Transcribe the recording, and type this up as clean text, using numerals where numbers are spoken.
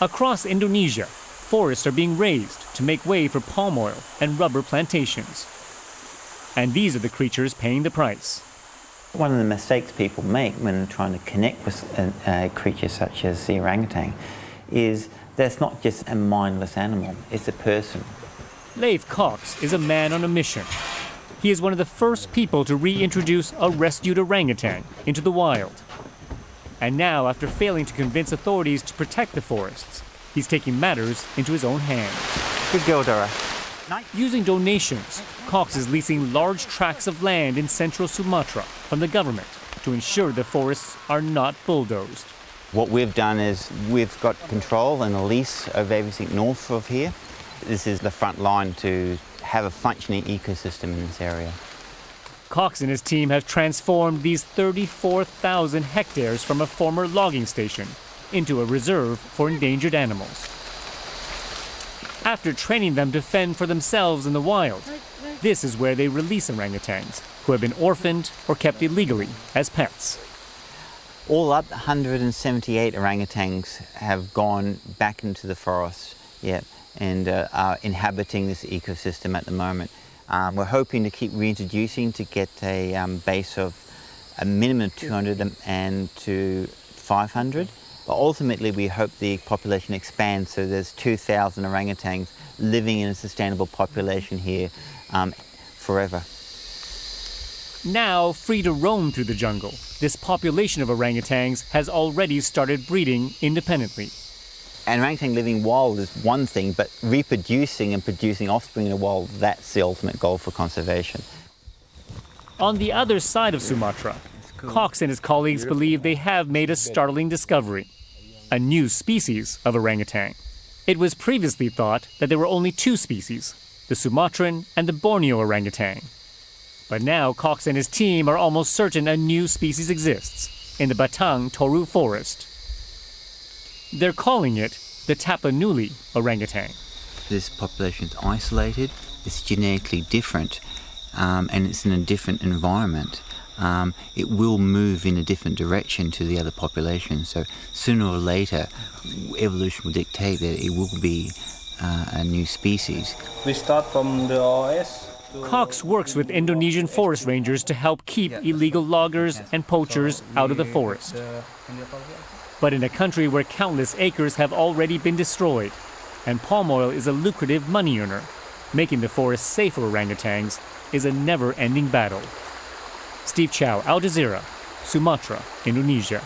Across Indonesia, forests are being razed to make way for palm oil and rubber plantations. And these are the creatures paying the price. One of the mistakes people make when trying to connect with creatures such as the orangutan is that it's not just a mindless animal, it's a person. Leif Cox is a man on a mission. He is one of the first people to reintroduce a rescued orangutan into the wild. And now, after failing to convince authorities to protect the forests, he's taking matters into his own hands. Good girl, Dora. Using donations, Cox is leasing large tracts of land in central Sumatra from the government to ensure the forests are not bulldozed. What we've done is we've got control and a lease of everything north of here. This is the front line to have a functioning ecosystem in this area. Cox and his team have transformed these 34,000 hectares from a former logging station into a reserve for endangered animals. After training them to fend for themselves in the wild, this is where they release orangutans who have been orphaned or kept illegally as pets. All up, 178 orangutans have gone back into the forest, and are inhabiting this ecosystem at the moment. We're hoping to keep reintroducing to get a base of a minimum of 200 and to 500. But ultimately, we hope the population expands so there's 2,000 orangutans living in a sustainable population here forever. Now free to roam through the jungle, this population of orangutans has already started breeding independently. An orangutan living wild is one thing, but reproducing and producing offspring in the wild, that's the ultimate goal for conservation. On the other side of Sumatra, Cox and his colleagues believe they have made a startling discovery: a new species of orangutan. It was previously thought that there were only two species, the Sumatran and the Borneo orangutan. But now Cox and his team are almost certain a new species exists in the Batang Toru forest. They're calling it the Tapanuli orangutan. This population is isolated, it's genetically different, and it's in a different environment. It will move in a different direction to the other population. So sooner or later, evolution will dictate that it will be a new species. We start from the OS. Cox works with Indonesian forest rangers to help keep illegal loggers and poachers out of the forest. But in a country where countless acres have already been destroyed, and palm oil is a lucrative money earner, making the forest safe for orangutans is a never-ending battle. Steve Chao, Al Jazeera, Sumatra, Indonesia.